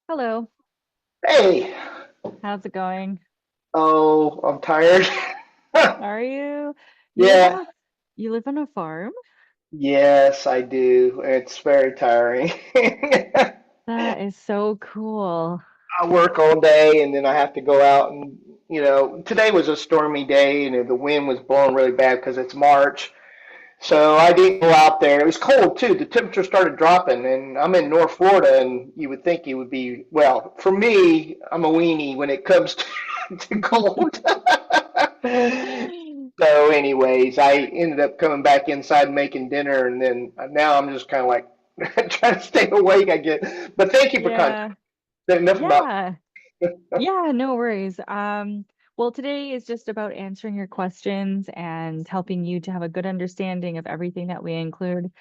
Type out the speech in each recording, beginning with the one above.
Hello, Hey, how's it going? oh, I'm tired. Are you you live on Yeah, a you live on a farm? yes, I do. It's very tiring. That is so cool. I work all day and then I have to go out and, today was a stormy day and the wind was blowing really bad because it's March. So I didn't go out there. It was cold too. The temperature started dropping and I'm in North Florida and you would think it would be, well, for me, I'm a weenie when it comes to cold. So, anyways, I ended up coming back inside making dinner, and then now I'm just kind of like trying to stay awake, I guess. But thank you for contacting. Yeah. Enough about. Yeah. Yeah, no worries. Well, today is just about answering your questions and helping you to have a good understanding of everything that we include.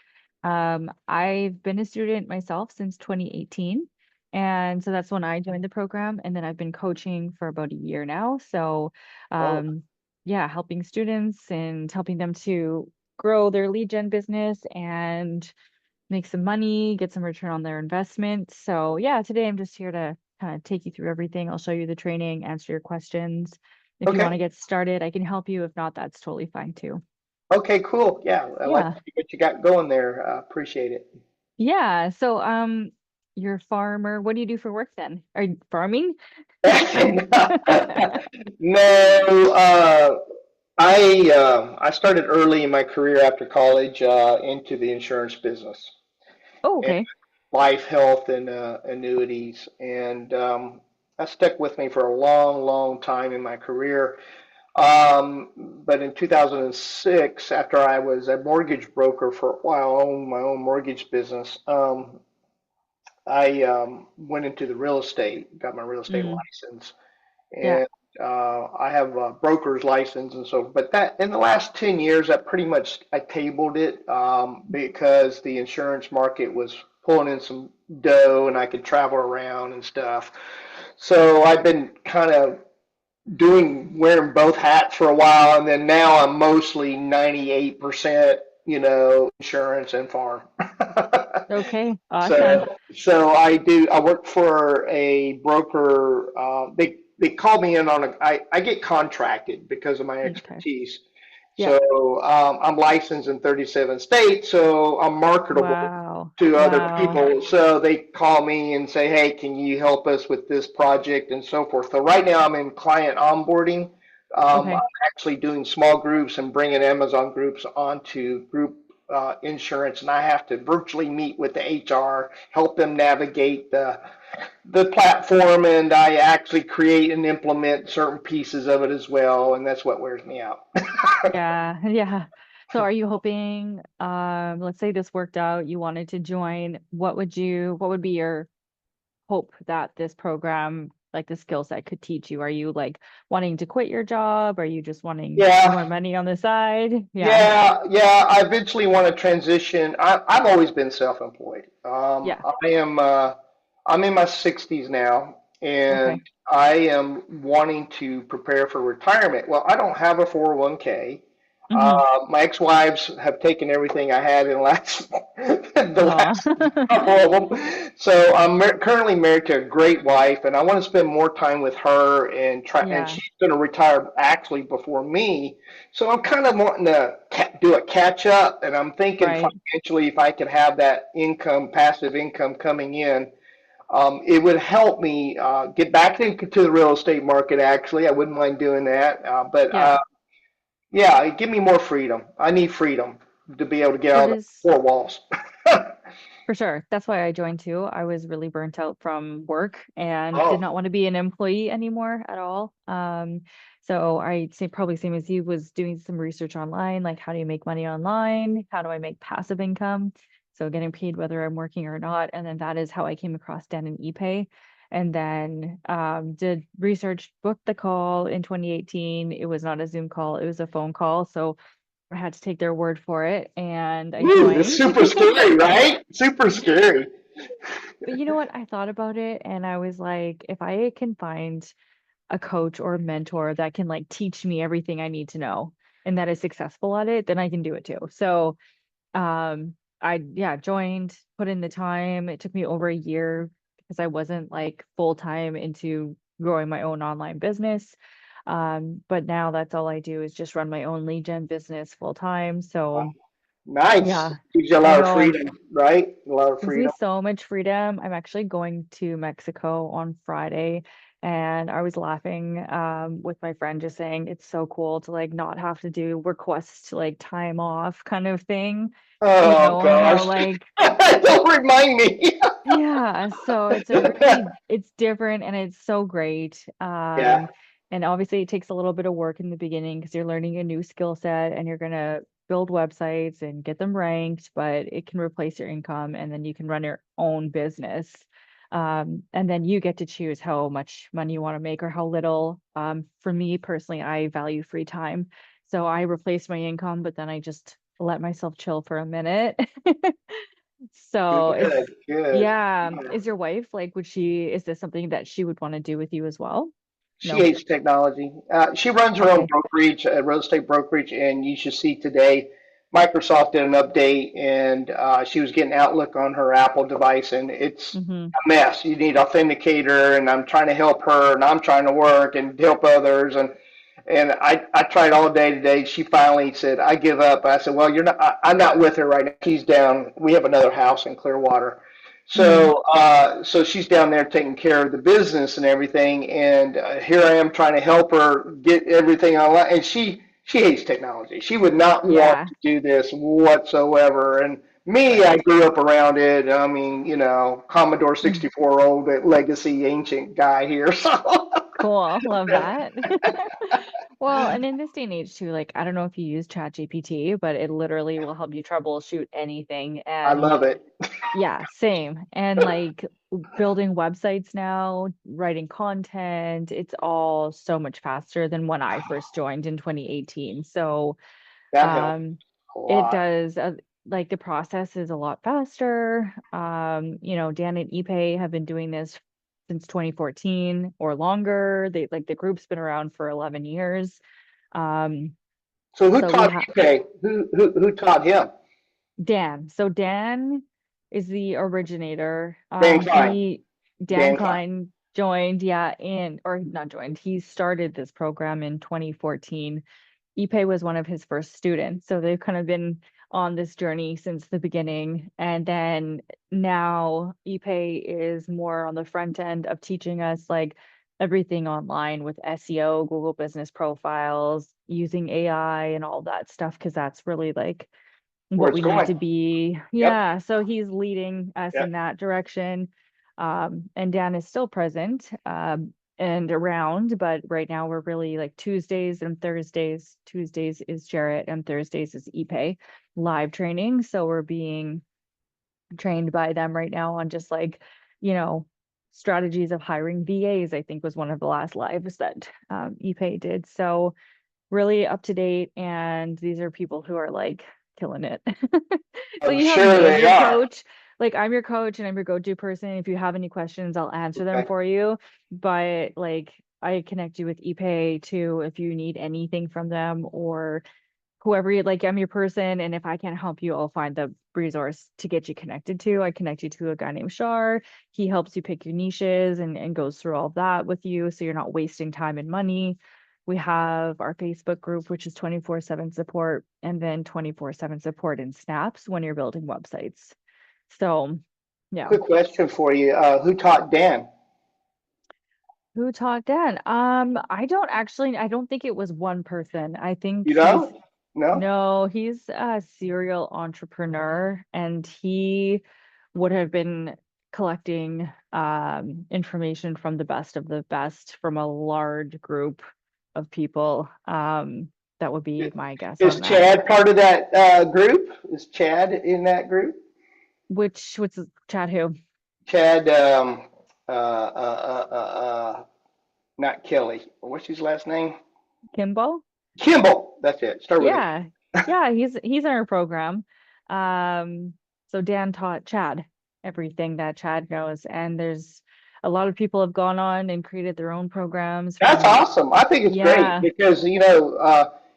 I've been a student myself since 2018. And so that's when I joined the program. And then I've been coaching for about a year now. So, Oh, um, yeah, helping students and helping them to grow their lead gen business and make some money, get some return on their investment. So, yeah, today I'm just here to kind of take you through everything. I'll show you the training, answer your questions. If you want to okay. get started, I can help you. If not, that's totally fine too. Okay, cool. Yeah, I like Yeah. to see what you got going there. Appreciate it. Yeah. So, you're a farmer. What do you do for work then? Are you farming? No, I started early in my career after college into the insurance business. Oh, okay. Life, health, and annuities. And that stuck with me for a long, long time in my career. But in 2006, after I was a mortgage broker for a while, owned my own mortgage business, I went into the real estate, got my real estate Mm, license, yeah. and I have a broker's license and so. But that in the last 10 years, that pretty much I tabled it because the insurance market was pulling in some dough, and I could travel around and stuff. So I've been kind of wearing both hats for a while, and then now I'm mostly 98%, insurance and farm. Okay. Awesome. So I work for a broker. They call me in on I get contracted because of my Okay. expertise. Yeah. So I'm licensed in 37 states, so I'm marketable Wow. to other Wow. people. So they call me and say, "Hey, can you help us with this project and so forth?" So right now I'm in client onboarding. I'm Okay. actually doing small groups and bringing Amazon groups onto group insurance, and I have to virtually meet with the HR, help them navigate the platform, and I actually create and implement certain pieces of it as well, and that's what wears me out. Yeah. Yeah. So are you hoping, let's say this worked out, you wanted to join, what would be your hope that this program, like the skill set could teach you? Are you like wanting to quit your job? Are you just wanting more Yeah, money on the side? Yeah. yeah. I eventually want to transition. I've always been self-employed. Yeah. I'm in my 60s now, and Okay. I am wanting to prepare for retirement. Well, I don't have a 401k. Mm-hmm. My ex-wives have taken everything I had in the Oh. last couple of them. So I'm currently married to a great wife, and I want to spend more time with her and try. And Yeah. she's going to retire actually before me, so I'm kind of wanting to do a catch up, and I'm thinking Right. financially if I could have that income, passive income coming in, it would help me get back into the real estate market. Actually, I wouldn't mind doing that, but Yeah. yeah, it give me more freedom. I need freedom to be able to get So out of the does four walls. For sure. That's why I joined too. I was really burnt out from work and did Oh, not want to be an employee anymore at all. So I say probably same as you was doing some research online, like how do you make money online? How do I make passive income? So getting paid whether I'm working or not. And then that is how I came across Dan and ePay. And then did research, booked the call in 2018. It was not a Zoom call, it was a phone call. So I had to take their word for it and I woo, it's joined. super scary, right? Super scary. But you know what? I thought about it and I was like, if I can find a coach or a mentor that can like teach me everything I need to know and that is successful at it, then I can do it too. So, I yeah, joined, put in the time. It took me over a year because I wasn't like full time into growing my own online business. But now that's all I do is just run my own lead gen business full time. So Nice. yeah, Gives you a I lot of know. freedom, right? A lot of Gives me freedom. so much freedom. I'm actually going to Mexico on Friday, and I was laughing with my friend just saying it's so cool to like not have to do requests to like time off kind of thing. You Oh know, how gosh. like Don't remind me. yeah, so it's a really it's different and it's so great. Yeah. And obviously it takes a little bit of work in the beginning because you're learning a new skill set and you're gonna build websites and get them ranked, but it can replace your income and then you can run your own business. And then you get to choose how much money you want to make or how little. For me personally, I value free time. So I replace my income, but then I just let myself chill for a minute. So it's Good, good. yeah. Yeah. Is your wife like, is this something that she would want to do with you as well? She No. hates technology. She runs her own Okay. brokerage, real estate brokerage, and you should see today, Microsoft did an update, and she was getting Outlook on her Apple device, and it's Mm-hmm. a mess. You need authenticator, and I'm trying to help her, and I'm trying to work and help others, and I tried all day today. She finally said, "I give up." I said, "Well, you're not. I'm not with her right now. She's down. We have another house in Clearwater." Mm, So she's down there taking care of the business and everything, and here I am trying to help her get everything online. And she hates technology. She would not want yeah. to do this whatsoever. And me, I Right. grew up around it. I mean, Commodore Mm, 64 old legacy ancient guy here. So cool. Love that. Well, and in this day and age too, like I don't know if you use ChatGPT, but it literally will help you troubleshoot anything. I And love it. yeah, same. And like building websites now, writing content, it's all so much faster than when I first joined in 2018. So That helps Um, a it lot. does, like the process is a lot faster. Dan and Ipe have been doing this since 2014 or longer. They like the group's been around for 11 years. Um, So who so we taught have Ipe? Who taught him? Dan. So Dan is the originator. Dan Klein. Dan Dan Klein. Klein joined, yeah, or not joined. He started this program in 2014. Ipe was one of his first students. So they've kind of been on this journey since the beginning. And then now Ipe is more on the front end of teaching us like everything online with SEO, Google Business Profiles, using AI and all that stuff, because that's really like Where what it's we need going. to be. Yep. Yeah. So he's leading us in Yep. that direction. And Dan is still present. And around, but right now we're really like Tuesdays and Thursdays. Tuesdays is Jarrett and Thursdays is Ipe live training. So we're being trained by them right now on just like, you know, strategies of hiring VAs, I think was one of the last lives that Ipe did. So really up to date. And these are people who are like killing it. Like I'm you have sure me as they your are. coach. Like I'm your coach and I'm your go-to person. If you have any questions, I'll answer them Okay. for you. But like I connect you with Ipe too if you need anything from them or whoever you like, I'm your person. And if I can't help you, I'll find the resource to get you connected to. I connect you to a guy named Shar. He helps you pick your niches and goes through all of that with you. So you're not wasting time and money. We have our Facebook group, which is 24/7 support, and then 24/7 support in snaps when you're building websites. So, yeah. Quick question for you. Who taught Dan? Who taught Dan? I don't think it was one person. I think You know? No? no, he's a serial entrepreneur and he would have been collecting information from the best of the best from a large group of people. That would be my guess Is on that. Chad part of that group? Is Chad in that group? What's Chad who? Chad, not Kelly. What's his last name? Kimball? Kimball. That's it. Start with Yeah. Yeah, he's in our program. Um, so Dan taught Chad everything that Chad knows, and there's a lot of people have gone on and created their own programs That's from awesome. I think it's great yeah, because,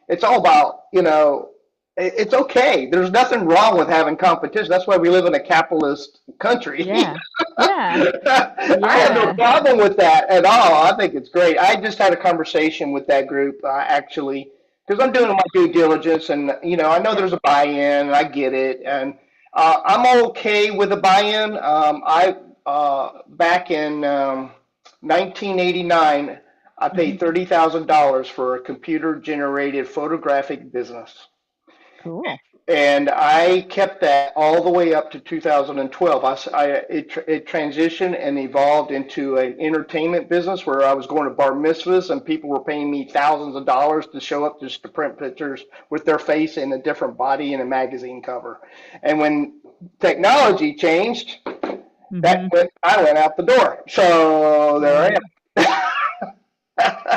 it's all about, It's okay. There's nothing wrong with having competition. That's why we live in a capitalist country. Yeah. Yeah. I have no Yeah. problem with that at all. I think it's great. I just had a conversation with that group actually because I'm doing my due diligence, and I know Yep. there's a buy-in, and I get it, and I'm okay with a buy-in. I back in 1989, I Hmm. paid $30,000 for a computer-generated photographic business. Cool. And I kept that all the way up to 2012. It transitioned and evolved into an entertainment business where I was going to bar mitzvahs and people were paying me thousands of dollars to show up just to print pictures with their face in a different body in a magazine cover. And when technology changed, Hmm. I went out the door. So there Right. I am.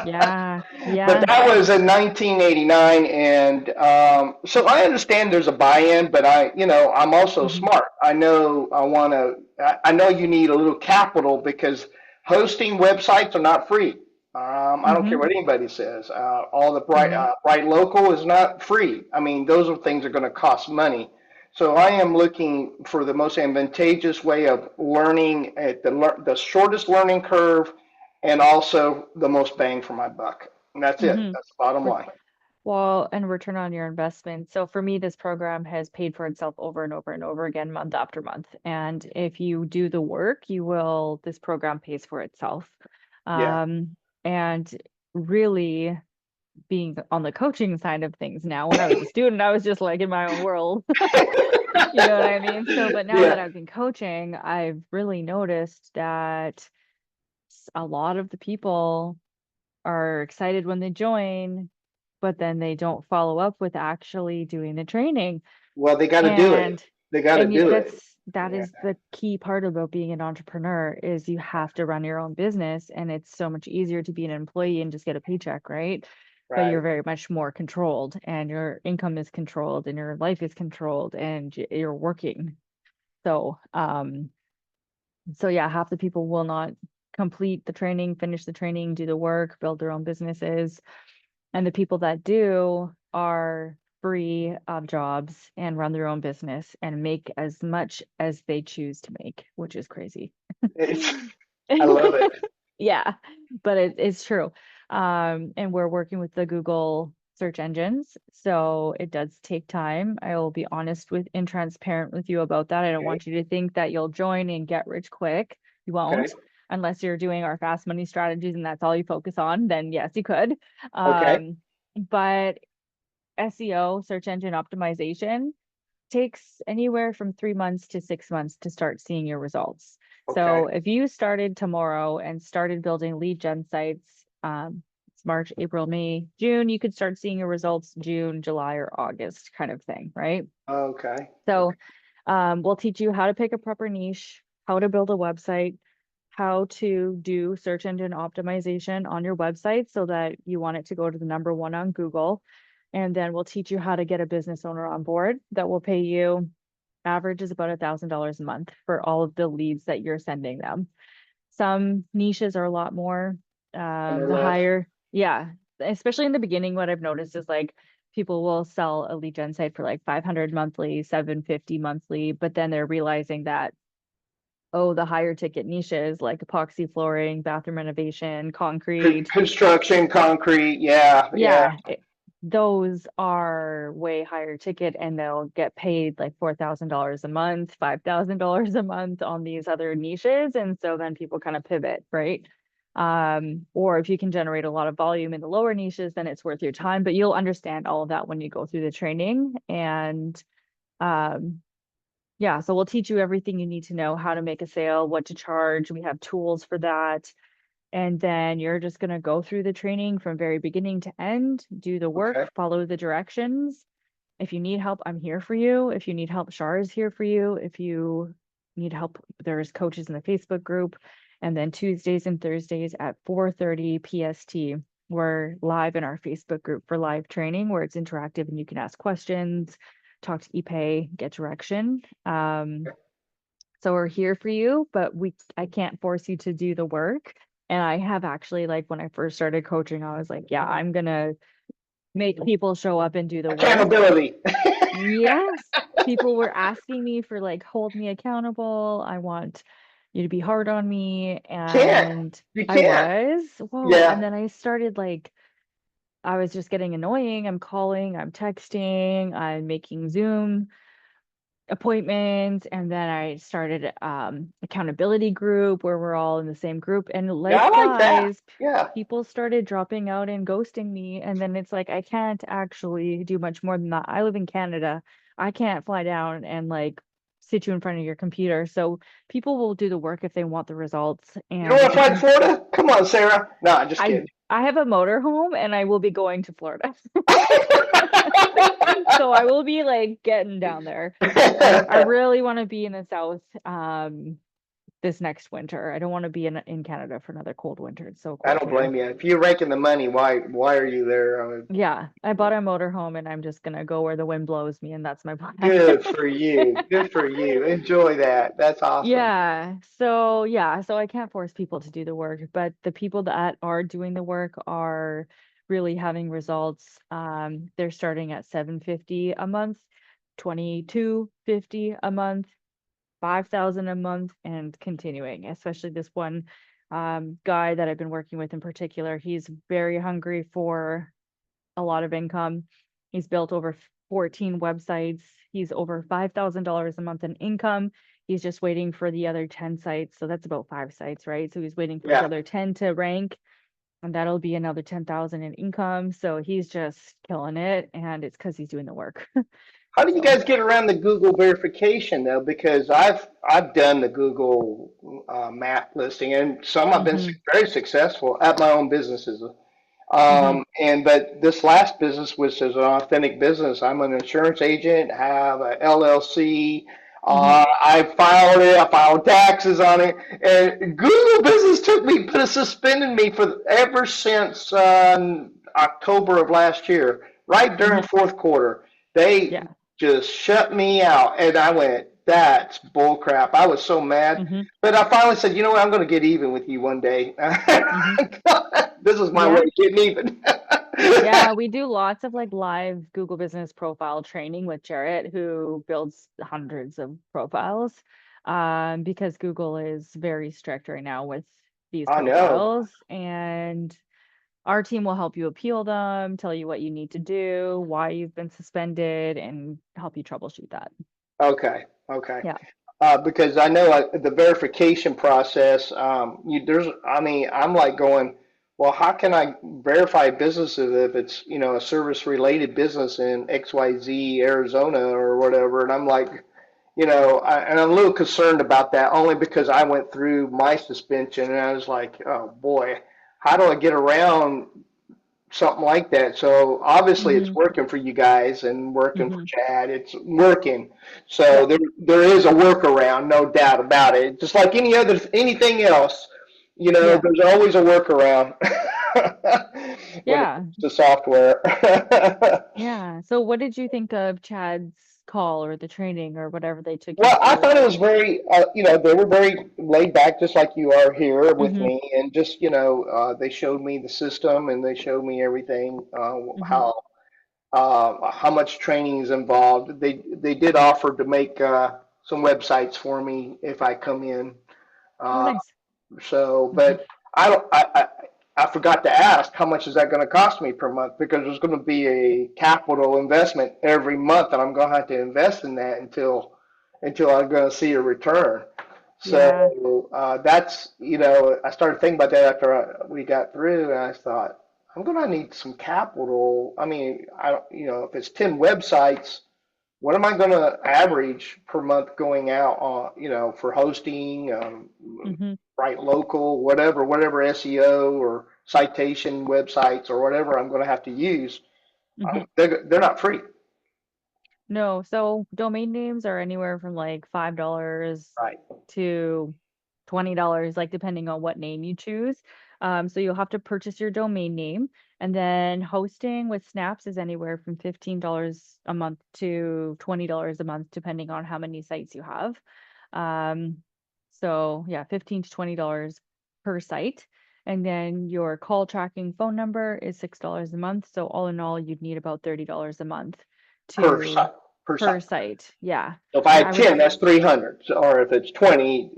Yeah. But Yeah. that was in 1989, and so I understand there's a buy-in, but I'm also Hmm. smart. I know I want to. I know you need a little capital because hosting websites are not free. I don't care Hmm. what anybody says. All the Hmm. Bright Local is not free. I mean, those are things that are going to cost money. So I am looking for the most advantageous way of learning at the shortest learning curve and also the most bang for my buck. And that's it. Hmm. That's the bottom line. Well, and return on your investment. So for me, this program has paid for itself over and over and over again, month after month. And if you do the work, this program pays for itself. Yeah. Um, and really being on the coaching side of things now, when I was a student, I was just like in my own world. You know what I mean? So, but now that Yeah. I've been coaching, I've really noticed that a lot of the people are excited when they join, but then they don't follow up with actually doing the training. Well, they got to do it. And They got to do it. that Yeah. is the key part about being an entrepreneur is you have to run your own business, and it's so much easier to be an employee and just get a paycheck, right? But you're Right. very much more controlled, and your income is controlled, and your life is controlled, and you're working. So, so yeah, half the people will not complete the training, finish the training, do the work, build their own businesses. And the people that do are free of jobs and run their own business and make as much as they choose to make, which is crazy. It's, I love it. Yeah, but it's true. And we're working with the Google search engines, so it does take time. I will be honest with and transparent with you about that. I don't Okay. want you to think that you'll join and get rich quick. You Okay. won't, unless you're doing our fast money strategies and that's all you focus on, then yes, you could. Okay. But SEO, search engine optimization, takes anywhere from 3 months to 6 months to start seeing your results. Okay. So if you started tomorrow and started building lead gen sites, it's March, April, May, June, you could start seeing your results June, July, or August kind of thing, right? Okay. So Okay. we'll teach you how to pick a proper niche, how to build a website, how to do search engine optimization on your website so that you want it to go to the number one on Google. And then we'll teach you how to get a business owner on board that will pay you, average is about $1,000 a month for all of the leads that you're sending them. Some niches are a lot more, And they're the less. higher, yeah, especially in the beginning, what I've noticed is like people will sell a lead gen site for like 500 monthly, 750 monthly, but then they're realizing that, oh, the higher ticket niches like epoxy flooring, bathroom renovation, concrete, Construction, concrete. Yeah. Yeah. yeah, those are way higher ticket and they'll get paid like $4,000 a month, $5,000 a month on these other niches. And so then people kind of pivot, right? Or if you can generate a lot of volume in the lower niches, then it's worth your time. But you'll understand all of that when you go through the training. And um, yeah, so we'll teach you everything you need to know, how to make a sale, what to charge. We have tools for that. And then you're just going to go through the training from very beginning to end, do the Okay. work, follow the directions. If you need help, I'm here for you. If you need help, Shar is here for you. If you need help, there's coaches in the Facebook group. And then Tuesdays and Thursdays at 4:30 PST, we're live in our Facebook group for live training where it's interactive and you can ask questions, talk to ePay, get direction. So we're here for you, but I can't force you to do the work. And I have actually, like when I first started coaching, I was like, yeah, I'm gonna make people show up and do the work. Accountability. Yes, people were asking me for like, hold me accountable. I want you to be hard on me. Can't. And You I can't. was, whoa. And Yeah. then I started like, I was just getting annoying. I'm calling, I'm texting, I'm making Zoom appointments, and then I started accountability group where we're all in the same group, and Yeah, like I like that. flies Yeah. people started dropping out and ghosting me, and then it's like I can't actually do much more than that. I live in Canada. I can't fly down and like sit you in front of your computer. So people will do the work if they want the results, You don't and want to if fly to you Florida? Come on, Sarah. No, I'm just I kidding. I have a motorhome and I will be going to Florida. So I will be like getting down there. I really want to be in the south this next winter. I don't want to be in Canada for another cold winter. It's so I cold don't here. blame you. If you're raking the money, why are you there? I mean, Yeah, I bought a motorhome and I'm just gonna go where the wind blows me, and that's my plan. good for you. Good for you. Enjoy that. That's awesome. So I can't force people to do the work, but the people that are doing the work are really having results. They're starting at 750 a month, 2250 a month, 5,000 a month, and continuing. Especially this one guy that I've been working with in particular, he's very hungry for a lot of income. He's built over 14 websites. He's over $5,000 a month in income. He's just waiting for the other 10 sites. So that's about five sites, right? So he's waiting for his Yeah. other 10 to rank, and that'll be another 10,000 in income. So he's just killing it, and it's because he's doing the work. How do you So, guys get around the Google verification though? Because I've done the Google map listing, and some I've been hmm very successful at my own businesses. hmm And but this last business, which is an authentic business, I'm an insurance agent, have a LLC. hmm I filed it. I filed taxes on it, and Google Business took me, put a suspended me for ever since October of last year, right during hmm fourth quarter. They yeah. just shut me out, and I went, "That's bull crap." I was so mad. hmm But I finally said, you know what? I'm going to get even with you one day. hmm This is my way Yeah. of getting even. Yeah, we do lots of like live Google Business Profile training with Jarrett, who builds hundreds of profiles. Because Google is very strict right now with these I know. profiles, and our team will help you appeal them, tell you what you need to do, why you've been suspended, and help you troubleshoot that. Okay. Okay. Yeah. Because I know the verification process, I mean, I'm like going, well, how can I verify businesses if it's, a service related business in XYZ, Arizona or whatever? And I'm like, and I'm a little concerned about that only because I went through my suspension and I was like, oh boy, how do I get around something like that? So obviously it's hmm working for you guys and working for hmm Chad. It's working. So Yeah. there is a workaround, no doubt about it. Just like anything else, Yeah. there's always a workaround when it Yeah. comes to software. Yeah. So what did you think of Chad's call or the training or whatever they took you Well, I through? thought it was very, they were very laid back, just like you are here with hmm me, and just, they showed me the system and they showed me everything, hmm how much training is involved. They did offer to make some websites for me if I come in. Oh, Uh, nice. so, hmm but I don't. I forgot to ask how much is that going to cost me per month because there's going to be a capital investment every month, and I'm going to have to invest in that until I'm going to see a return. Yeah. So that's I started thinking about that after we got through, and I thought I'm going to need some capital. I mean, if it's 10 websites, what am I going to average per month going out on, for hosting, hmm right local, whatever SEO or citation websites or whatever I'm going to have to use. hmm They're not free. No, so domain names are anywhere from like $5 Right. to $20, like depending on what name you choose. So you'll have to purchase your domain name, and then hosting with Snaps is anywhere from $15 a month to $20 a month, depending on how many sites you have. Um, so yeah, $15 to $20 per site. And then your call tracking phone number is $6 a month. So all in all, you'd need about $30 a month Per to site. per per site. site. Yeah. So if I And had I would, 10, that's 300. So, or if it's 20,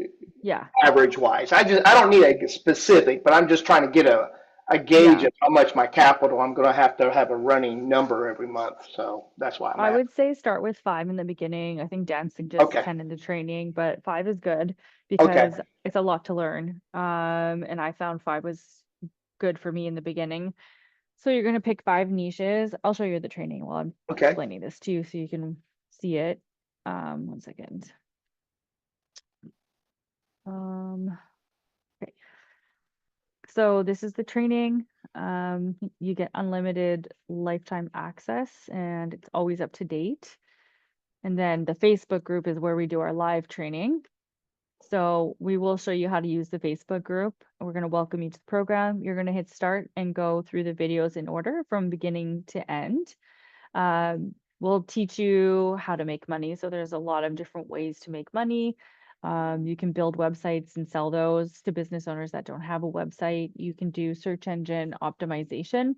yeah, average wise. I don't need a specific, but I'm just trying to get a gauge yeah. of how much my capital I'm going to have a running number every month. So that's why I'm I at. would say start with 5 in the beginning. I think Dan suggests Okay. 10 in the training, but 5 is good Okay. because it's a lot to learn. And I found 5 was good for me in the beginning. So you're going to pick 5 niches. I'll show you the training while I'm Okay. explaining this to you so you can see it. One second. Um, okay. So this is the training. You get unlimited lifetime access and it's always up to date. And then the Facebook group is where we do our live training. So we will show you how to use the Facebook group. We're going to welcome you to the program. You're going to hit start and go through the videos in order from beginning to end. We'll teach you how to make money. So there's a lot of different ways to make money. You can build websites and sell those to business owners that don't have a website. You can do search engine optimization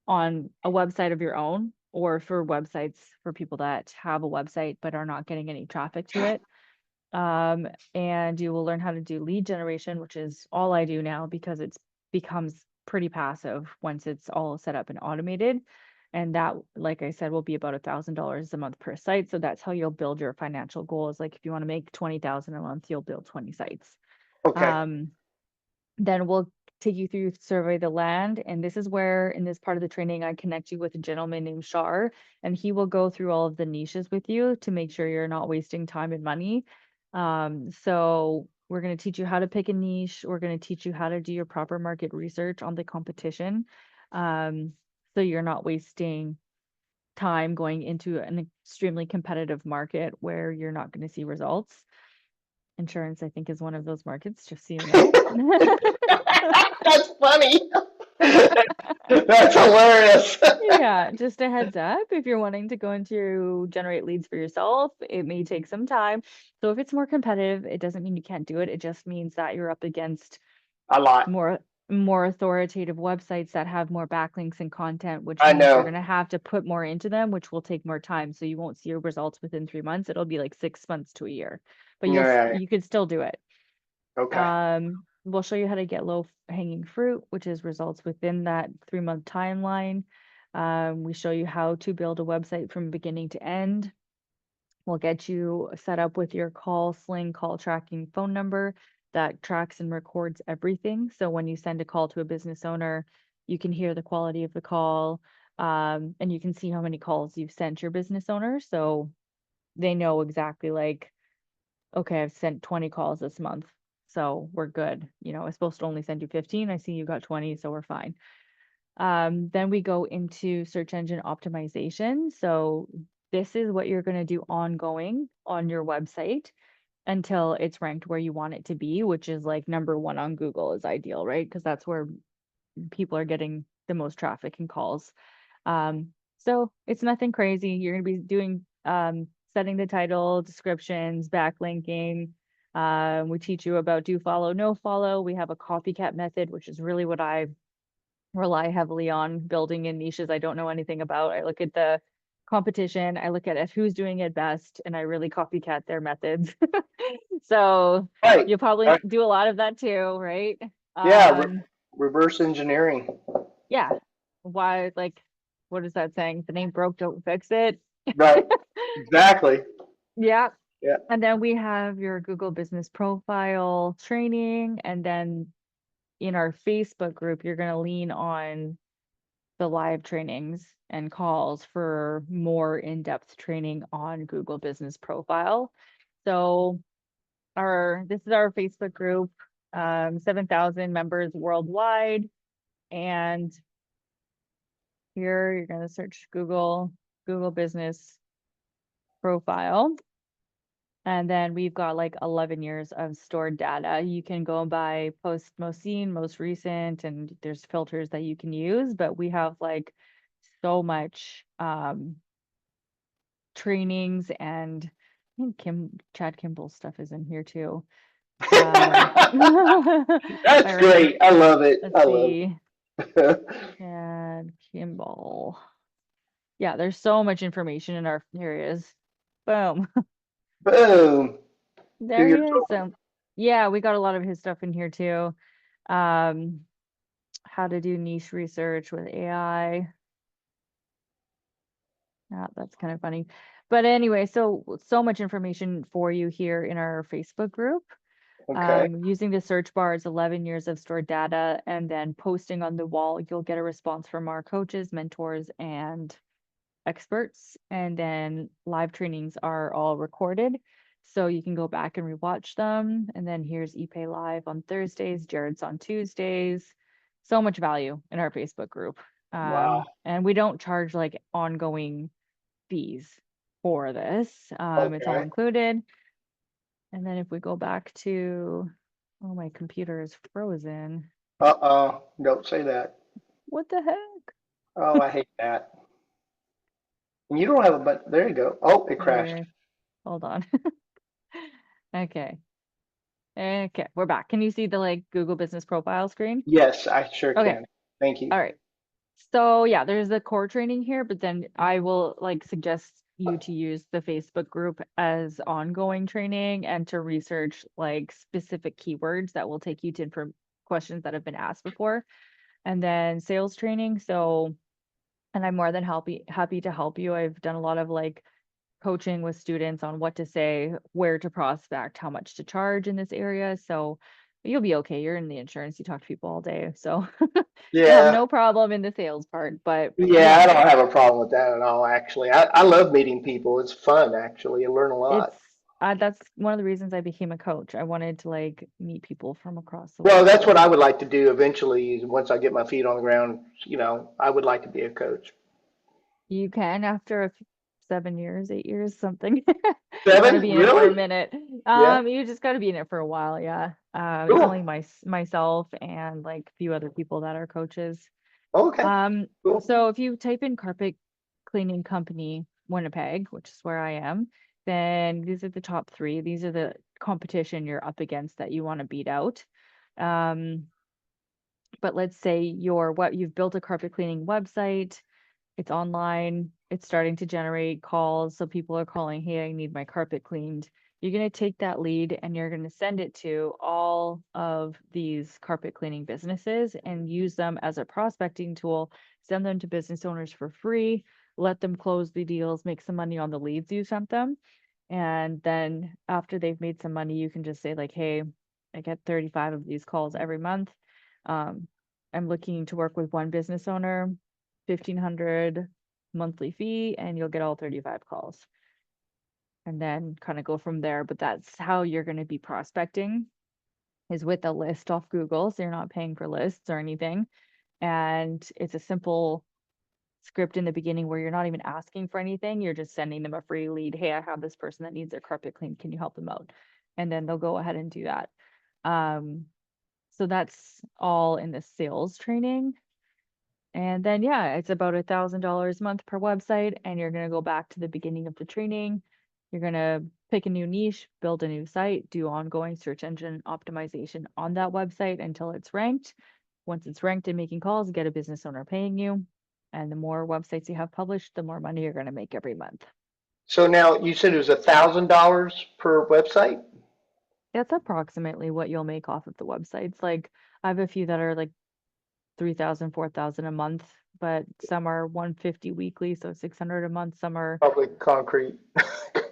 on a website of your own or for websites for people that have a website but are not getting any traffic to it. And you will learn how to do lead generation, which is all I do now because it's becomes pretty passive once it's all set up and automated. And that, like I said, will be about $1,000 a month per site. So that's how you'll build your financial goals. Like if you want to make 20,000 a month, you'll build 20 sites. Okay. Um, then we'll take you through survey the land. And this is where in this part of the training, I connect you with a gentleman named Shar, and he will go through all of the niches with you to make sure you're not wasting time and money. So we're going to teach you how to pick a niche. We're going to teach you how to do your proper market research on the competition. So you're not wasting time going into an extremely competitive market where you're not going to see results. Insurance, I think, is one of those markets, just so you know. That's funny. That's hilarious. Yeah, just a heads up, if you're wanting to go into generate leads for yourself, it may take some time. So if it's more competitive, it doesn't mean you can't do it. It just means that you're up against A lot. more more authoritative websites that have more backlinks and content, which I means you're know. going to have to put more into them, which will take more time. So you won't see your results within 3 months. It'll be like 6 months to a year, but Yeah. you could still do it. Okay. We'll show you how to get low hanging fruit, which is results within that 3 month timeline. We show you how to build a website from beginning to end. We'll get you set up with your call sling call tracking phone number that tracks and records everything. So when you send a call to a business owner, you can hear the quality of the call, and you can see how many calls you've sent your business owner. So they know exactly like, okay, I've sent 20 calls this month. So we're good. You know, I was supposed to only send you 15. I see you got 20, so we're fine. Then we go into search engine optimization. So this is what you're going to do ongoing on your website until it's ranked where you want it to be, which is like #1 on Google is ideal, right? Because that's where people are getting the most traffic and calls. So it's nothing crazy. You're going to be doing setting the title, descriptions, backlinking. We teach you about do follow, no follow. We have a copycat method, which is really what I rely heavily on building in niches I don't know anything about. I look at the competition, I look at who's doing it best, and I really copycat their methods. So Right. you'll probably Right. do a lot of that too, right? Yeah. Um, Reverse engineering. yeah. Why, like, what is that saying? The name broke, don't fix it. Right. Exactly. Yeah. Yeah. And then we have your Google Business Profile training. And then in our Facebook group, you're going to lean on the live trainings and calls for more in-depth training on Google Business Profile. So this is our Facebook group, 7,000 members worldwide. And here you're going to search Google Business Profile. And then we've got like 11 years of stored data. You can go by post most seen, most recent, and there's filters that you can use, but we have like so much trainings, and I think Chad Kimball's stuff is in here too. If I That's remember, great. I love it. let's I love see, it. Chad Kimball. Yeah, there's so much information in our areas. Boom. Boom. Do There your he is. So yeah, we got a lot of his stuff in here too. Um, how to do niche research with AI. Yeah, that's kind of funny. But anyway, so much information for you here in our Facebook group. okay. Using the search bar is 11 years of stored data, and then posting on the wall, you'll get a response from our coaches, mentors, and experts. And then live trainings are all recorded. So you can go back and rewatch them. And then here's ePay Live on Thursdays, Jared's on Tuesdays. So much value in our Facebook group. Wow. And we don't charge like ongoing fees for this. It's all Okay. included. And then if we go back to, oh, my computer is frozen. Uh-oh. Don't say that. What the heck? Oh, I hate that. And you don't have a but there you go. Oh, it crashed. There, hold on. Okay. Okay, we're back. Can you see the like Google Business Profile screen? Yes, I sure Okay. can. Thank you. All right. So yeah, there's the core training here, but then I will like suggest you to use the Facebook group as ongoing training and to research like specific keywords that will take you to questions that have been asked before. And then sales training. So, and I'm more than happy to help you. I've done a lot of like coaching with students on what to say, where to prospect, how much to charge in this area. So you'll be okay. You're in the insurance, you talk to people all day. So you'll have Yeah. no problem in the sales part. But Yeah, I yeah, don't have a problem with that at all, actually. I love meeting people. It's fun, actually. You learn a it's lot. that's one of the reasons I became a coach. I wanted to like meet people from across the Well, that's what world. I would like to do eventually, is once I get my feet on the ground, I would like to be a coach. You can after 7 years, 8 years, something. Got to Seven? be in it for a Really? minute. Yeah. You just got to be in it for a while, yeah. It's Cool. only myself and like a few other people that are coaches. Okay. Um, Cool. so if you type in carpet cleaning company Winnipeg, which is where I am, then these are the top three. These are the competition you're up against that you want to beat out. Um, but let's say you've built a carpet cleaning website, it's online, it's starting to generate calls. So people are calling, hey, I need my carpet cleaned. You're going to take that lead and you're going to send it to all of these carpet cleaning businesses and use them as a prospecting tool, send them to business owners for free, let them close the deals, make some money on the leads you sent them. And then after they've made some money, you can just say, like, hey, I get 35 of these calls every month. Um, I'm looking to work with one business owner, 1,500 monthly fee, and you'll get all 35 calls. And then kind of go from there. But that's how you're going to be prospecting is with a list off Google. So you're not paying for lists or anything. And it's a simple script in the beginning where you're not even asking for anything. You're just sending them a free lead. Hey, I have this person that needs their carpet cleaned. Can you help them out? And then they'll go ahead and do that. Um, so that's all in the sales training. And then, yeah, it's about $1,000 a month per website. And you're going to go back to the beginning of the training. You're going to pick a new niche, build a new site, do ongoing search engine optimization on that website until it's ranked. Once it's ranked and making calls, get a business owner paying you. And the more websites you have published, the more money you're going to make every month. So now you said it was $1,000 per website? That's approximately what you'll make off of the websites. Like I have a few that are like 3,000, 4,000 a month, but some are 150 weekly, so 600 a month. Some are Probably concrete.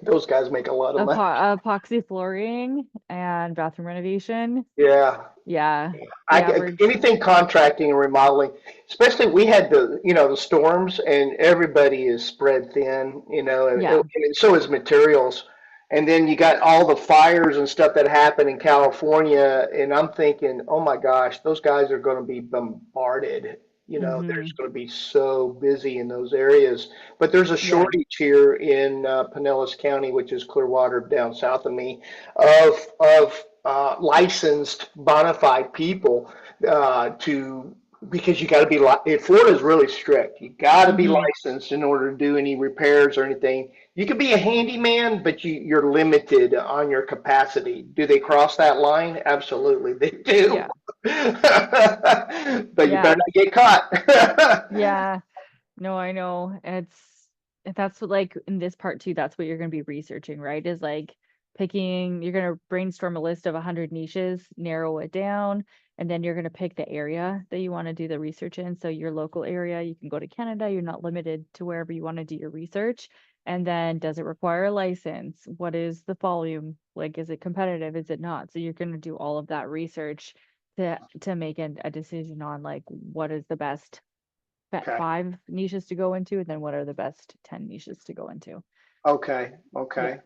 Those guys make a lot of money. epoxy flooring and bathroom renovation. Yeah. Yeah, I the get average. anything contracting and remodeling, especially we had the storms and everybody is spread thin, Yeah. and so is materials. And then you got all the fires and stuff that happened in California. And I'm thinking, oh my gosh, those guys are going to be bombarded. They're Hmm. just going to be so busy in those areas. But there's a Yeah. shortage here in Pinellas County, which is Clearwater down south of me, of licensed bona fide people to because you got to be Florida is really strict. You got to be Hmm. licensed in order to do any repairs or anything. You could be a handyman, but you're limited on your capacity. Do they cross that line? Absolutely, they do. Yeah. But you better Yeah. not get caught. Yeah. No, I know. It's that's what, like, in this part too, that's what you're going to be researching, right? Is like you're going to brainstorm a list of 100 niches, narrow it down, and then you're going to pick the area that you want to do the research in. So your local area, you can go to Canada, you're not limited to wherever you want to do your research. And then does it require a license? What is the volume? Like, is it competitive? Is it not? So you're going to do all of that research to make a decision on like what is the best Okay. 5 niches to go into, and then what are the best 10 niches to go into. Okay. Yeah. Okay.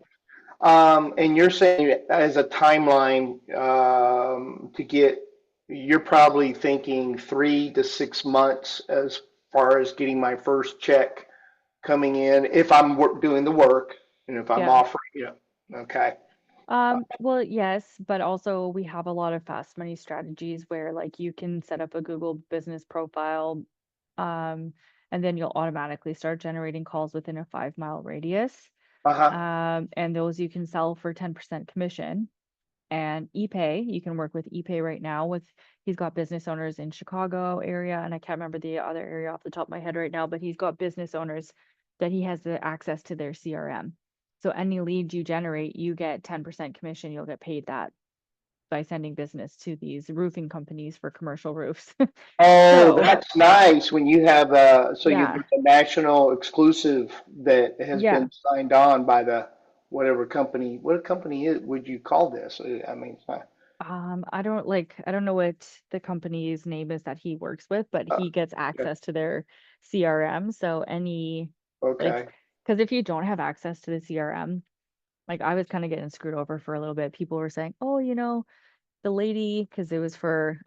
And you're saying as a timeline to get, you're probably thinking 3 to 6 months as far as getting my first check coming in if I'm doing the work and if I'm Yeah. offering, okay. Well, yes, but also we have a lot of fast money strategies where like you can set up a Google business profile, um, and then you'll automatically start generating calls within a 5 mile radius. Uh-huh. And those you can sell for 10% commission. And ePay, you can work with ePay right now with he's got business owners in Chicago area, and I can't remember the other area off the top of my head right now, but he's got business owners that he has the access to their CRM. So any lead you generate, you get 10% commission. You'll get paid that by sending business to these roofing companies for commercial roofs. Oh, So that's nice when you have so yeah, there's a national exclusive that has yeah. been signed on by the whatever company. What company would you call this? I mean, it's not, I don't know what the company's name is that he works with, but uh, he gets okay. access to their CRM. So any like, Okay. because if you don't have access to the CRM, like I was kind of getting screwed over for a little bit. People were saying, oh, the lady, because it was for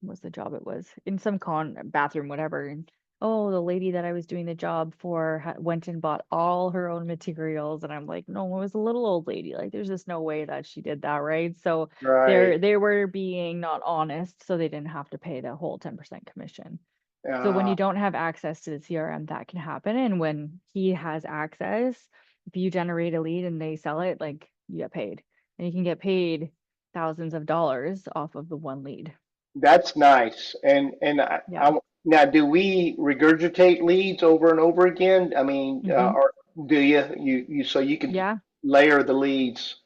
what's the job it was in some con bathroom, whatever. And oh, the lady that I was doing the job for went and bought all her own materials, and I'm like, no, it was a little old lady. Like, there's just no way that she did that, right? So Right. they were being not honest, so they didn't have to pay the whole 10% commission. So when Uh, you don't have access to the CRM, that can happen. And when he has access, if you generate a lead and they sell it, like you get paid, and you can get paid thousands of dollars off of the one lead. that's nice. And Yeah. now, do we regurgitate leads over and over again? I mean, Hmm. or do you so you can Yeah. layer the leads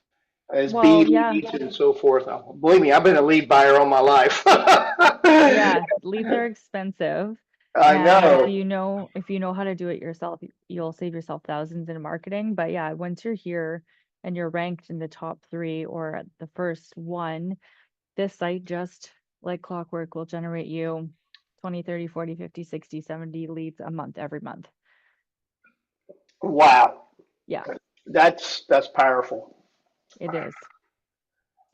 as B Well, yeah. leads and so forth? Believe me, I've been a lead buyer all my life. Yeah. Leads are expensive. I And know. if you know how to do it yourself, you'll save yourself thousands in marketing. But yeah, once you're here and you're ranked in the top 3 or at the first one, this site just like clockwork will generate you 20, 30, 40, 50, 60, 70 leads a month every month. Wow. Yeah, That's powerful. it is.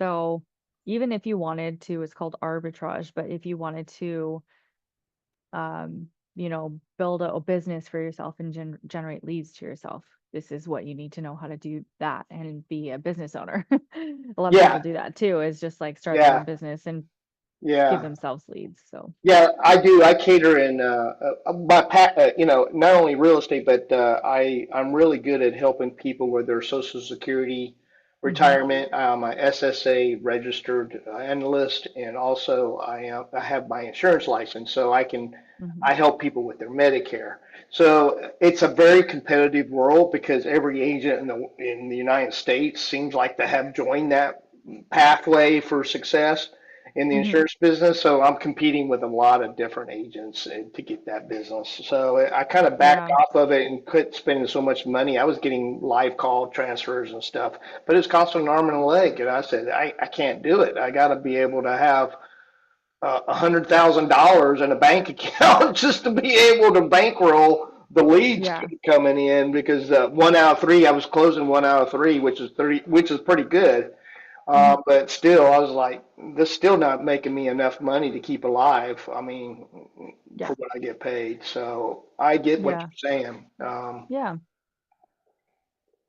So even if you wanted to, it's called arbitrage, but if you wanted to build a business for yourself and generate leads to yourself, this is what you need to know how to do that and be a business owner. A lot of people Yeah. do that too, is just like start their Yeah. own business and give Yeah. themselves leads. So, Yeah, I do. I cater in not only real estate, but I'm really good at helping people with their Social Security, hmm. retirement. I'm a SSA registered analyst, and also I have my insurance license, so Hmm. I help people with their Medicare. So it's a very competitive world because every agent in the United States seems like to have joined that pathway for success in the Hmm. insurance business. So I'm competing with a lot of different agents to get that business. So I kind of backed Yeah, off of it and quit spending so much money. I was getting live call transfers and stuff, but it's costing an arm and a leg. And I said, I can't do it. I got to be able to have $100,000 in a bank account just to be able to bankroll the leads yeah, coming in because 1 out of 3, I was closing 1 out of 3, which is pretty good. hmm, But still, I was like, this still not making me enough money to keep alive. I mean, yeah, for what I get paid. So I get what yeah, you're saying. yeah.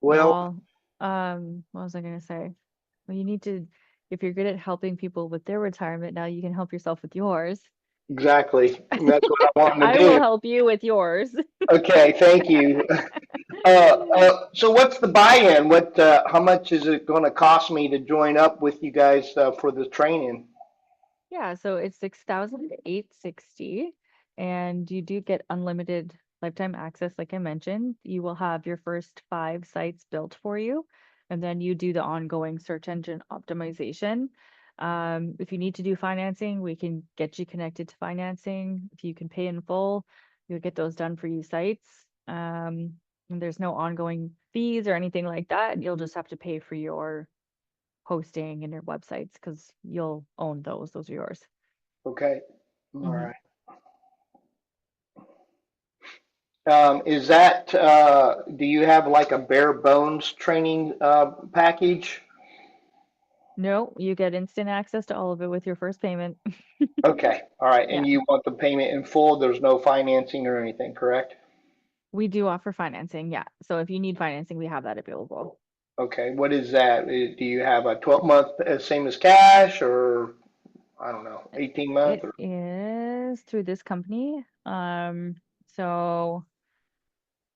Well, Well, what was I gonna say? Well, you need to, if you're good at helping people with their retirement, now you can help yourself with yours. exactly. That's what I want to I will do. help you with yours. Okay, thank you. So what's the buy-in? How much is it going to cost me to join up with you guys for the training? Yeah, so it's 6,860, and you do get unlimited lifetime access, like I mentioned. You will have your first 5 sites built for you, and then you do the ongoing search engine optimization. If you need to do financing, we can get you connected to financing. If you can pay in full, you'll get those done for you sites. And there's no ongoing fees or anything like that. You'll just have to pay for your hosting and your websites because you'll own those. Those are yours. Okay. All Hmm. right. Is that, do you have like a bare bones training package? No, you get instant access to all of it with your first payment. Okay. All right. Yeah, And you want the payment in full? There's no financing or anything, correct? we do offer financing. Yeah. So if you need financing, we have that available. Okay. What is that? Do you have a 12-month same as cash or I don't know, 18-month It or is through this company. So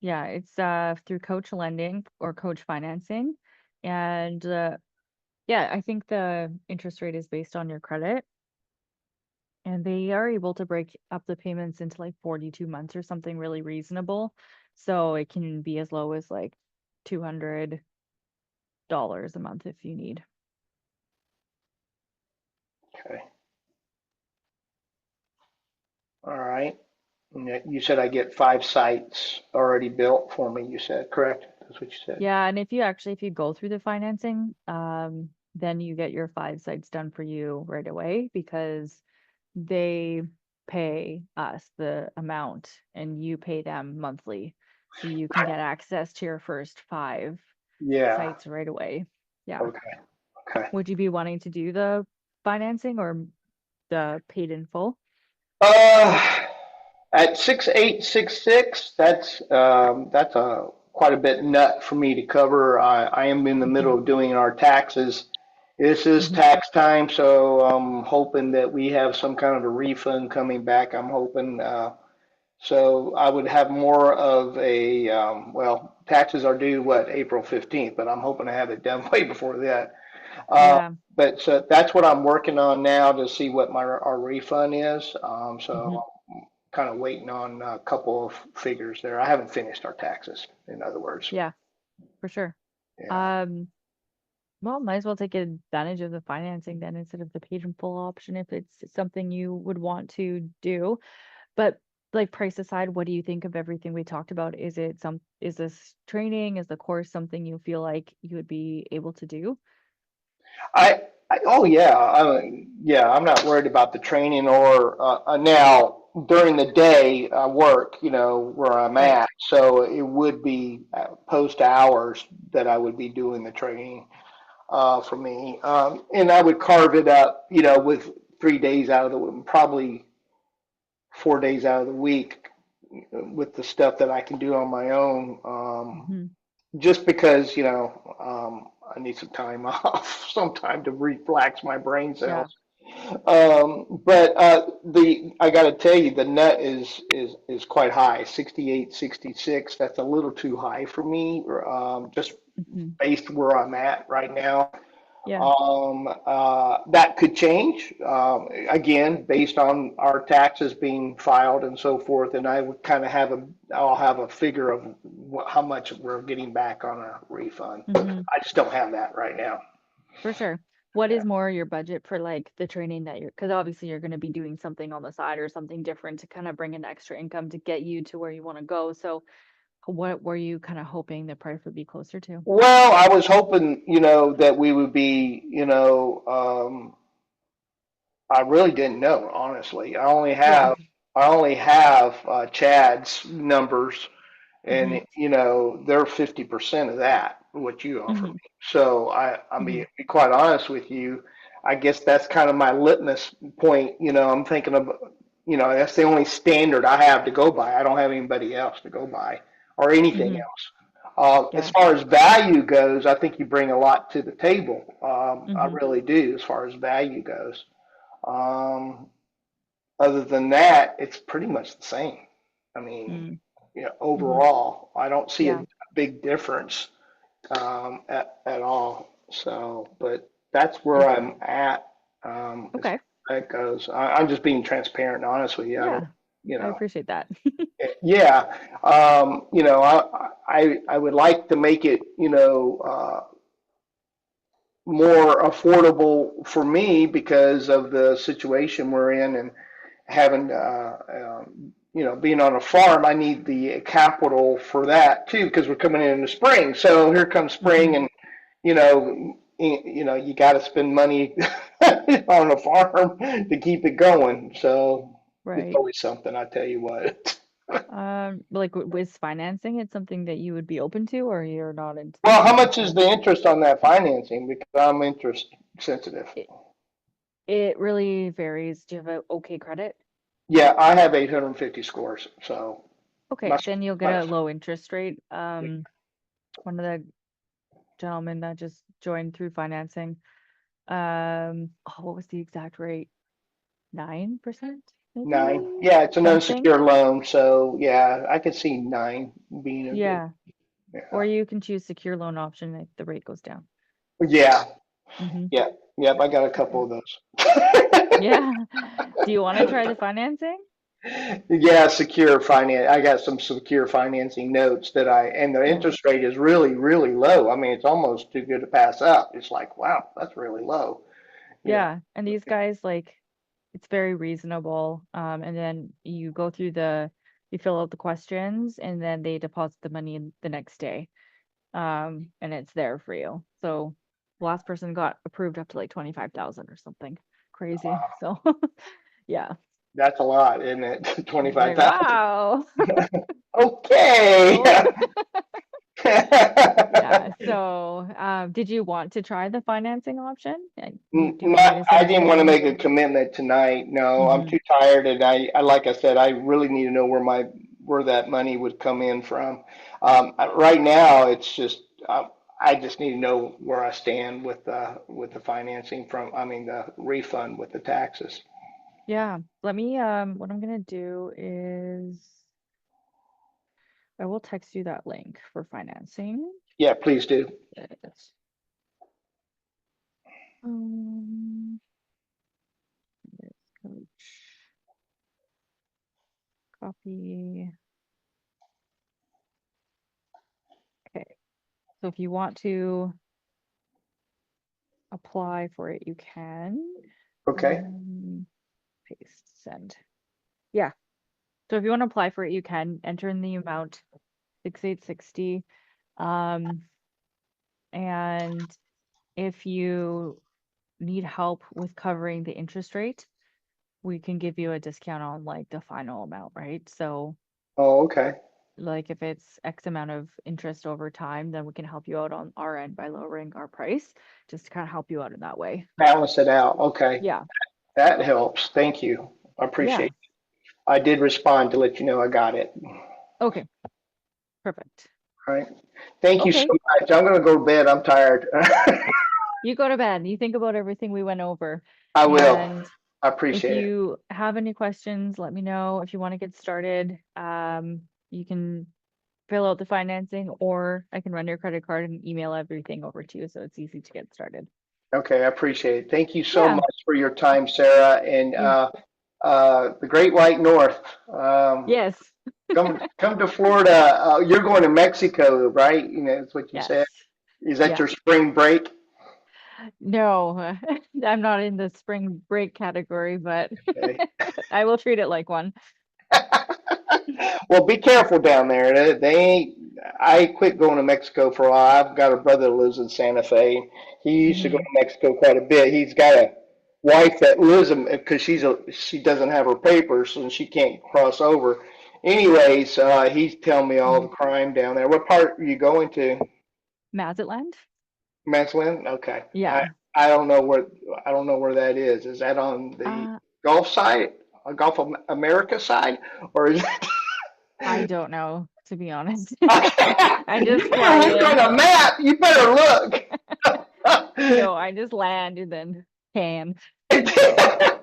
yeah, it's through Coach Lending or Coach Financing. And yeah, I think the interest rate is based on your credit. And they are able to break up the payments into like 42 months or something really reasonable. So it can be as low as like $200 a month if you need. okay. All right. And you said I get 5 sites already built for me, you said, correct? That's what you said. Yeah, and if you go through the financing, then you get your 5 sites done for you right away because they pay us the amount and you pay them monthly. So you can get access to your first 5 Yeah. sites right away. Yeah. Okay. Okay. Would you be wanting to do the financing or the paid in full? Uh, at 6866, that's a quite a bit nut for me to cover. I am in the Hmm. middle of doing our taxes. This is Hmm. tax time, so I'm hoping that we have some kind of a refund coming back. I'm hoping, so I would have more of a, well, taxes are due, what, April 15th, but I'm hoping to have it done way before that. Uh, Yeah. but so that's what I'm working on now to see what our refund is. Hmm. So kind of waiting on a couple of figures there. I haven't finished our taxes, in other words. Yeah, for sure. Yeah. Um, well, might as well take advantage of the financing then instead of the paid in full option if it's something you would want to do. But like price aside, what do you think of everything we talked about? Is this training, is the course something you feel like you would be able to do? Oh yeah, yeah. I'm not worried about the training or now during the day I work, where I'm Right. at. So it would be post hours that I would be doing the training for me, and I would carve it up, with 3 days out of the probably 4 days out of the week with the stuff that I can do on my own. Hmm. Just because, I need some time off, some time to relax my brain Yeah. cells. But the I got to tell you, the nut is quite high, 68, 66. That's a little too high for me, just Hmm. based where I'm at right now. Yeah. That could change, again, based on our taxes being filed and so forth. And I would kind of I'll have a figure of how much we're getting back on a refund. Hmm. I just don't have that right now. For sure. What Yeah. is more your budget for like the training that because obviously you're going to be doing something on the side or something different to kind of bring an extra income to get you to where you want to go. So what were you kind of hoping the price would be closer to? Well, I was hoping, that we would be, I really didn't know, honestly. Yeah. I only have Chad's numbers, Hmm. and they're 50% of that, what you offer me. Hmm. So I Hmm. mean, to be quite honest with you, I guess that's kind of my litmus point. I'm thinking of, that's the only standard I have to go by. I don't have anybody else to go by or anything Hmm. else. As Yeah. far as value goes, I think you bring a lot to the table. I Hmm. really do, as far as value goes. Um, Other than that, it's pretty much the same. I mean, Mm. Hmm. overall, I don't see a Yeah. big difference at all. So, but that's where Is I'm at as far okay. as that goes. I'm just being transparent and honest with you. I don't, Yeah. you I know. appreciate that. Yeah, I would like to make it, more affordable for me because of the situation we're in and having, being on a farm, I need the capital for that too, because we're coming in the spring. So here comes Hmm. spring and, you got to spend money on a farm to keep it going. So it's Right. always something, I tell you what. Like with financing, it's something that you would be open to, or you're not into the Well, how much is financing? the interest on that financing? Because I'm interest sensitive. It it really varies. Do you have a okay credit? Yeah, I have 850 scores, so my, Okay, then you'll get my a low interest rate. One of the gentlemen that just joined through financing, oh, what was the exact rate? 9%, nine. maybe? Yeah, it's an Something. unsecured loan, so yeah, I could see nine being a good. Yeah. Yeah, Or you can choose secure loan option if the rate goes down. yeah, Mm-hmm. yeah, yep. I got a couple Okay. of those. Yeah. Do you want to try the financing? Yeah, secure finance. I got some secure financing notes and the Cool. interest rate is really, really low. I mean, it's almost too good to pass up. It's like, wow, that's really low. Yeah. Yeah. And these guys, like, it's very reasonable. And then you fill out the questions and then they deposit the money in the next day. And it's there for you. So the last person got approved up to like 25,000 or something crazy. So yeah. That's a lot, isn't it? I was like, 25,000. wow. Okay. Oh, yeah. So, did you want to try the financing option? Do you want me Not, to I send you didn't the want to link? make a commitment tonight. No, I'm Hmm. too tired, and like I said, I really need to know where that money would come in from. Right now, it's just, I just need to know where I stand with the financing I mean, the refund with the taxes. Yeah. What I'm gonna do is I will text you that link for financing. Yeah, please do. It's, um, coach, copy. Okay. So if you want to apply for it, you can. Okay. Paste, send. Yeah. So if you want to apply for it, you can enter in the amount 6860. Um, and if you need help with covering the interest rate, we can give you a discount on like the final amount, right? So Oh, okay. like if it's X amount of interest over time, then we can help you out on our end by lowering our price just to kind of help you out in that way. Balance it out. Okay. Yeah. That helps. Thank you. I Yeah. appreciate it. I did respond to let you know I got it. Okay. Perfect. All right. Thank you so Okay. much. I'm going to go to bed. I'm tired. You go to bed. You think about everything we went over. I will. And I if appreciate it. you have any questions, let me know. If you want to get started, you can fill out the financing or I can run your credit card and email everything over to you so it's easy to get started. Okay, I appreciate it. Thank you so Yeah. much for your time, Sarah, and You the Great White North. yes. Come to Florida. You're going to Mexico, right? That's what you Yes. said. Is that Yeah. your spring break? No, I'm not in the spring break category, but Okay. I will treat it like one. Well, be careful down there. They ain't. I quit going to Mexico for a while. I've got a brother that lives in Santa Fe. He used to go to Hmm. Mexico quite a bit. He's got a wife that lives in because she doesn't have her papers and she can't cross over. Anyways, he's telling me all the Hmm. crime down there. What part are you going to? Mazatlan? Maslin? Okay. Yeah. I don't know where I don't know where that is. Is that on the Uh, Gulf side, Gulf of America side, or is it? I don't know, to be honest. I You just better fly look on in. a map. You better look. No, I just land and then can. So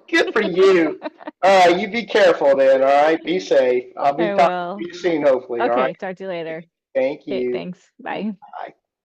Good for you. All right, you be careful then. All right, be safe. I'll be I talking to will. you soon, hopefully. All right. Okay, talk to you later. Thank Okay, you. thanks. Bye. Bye.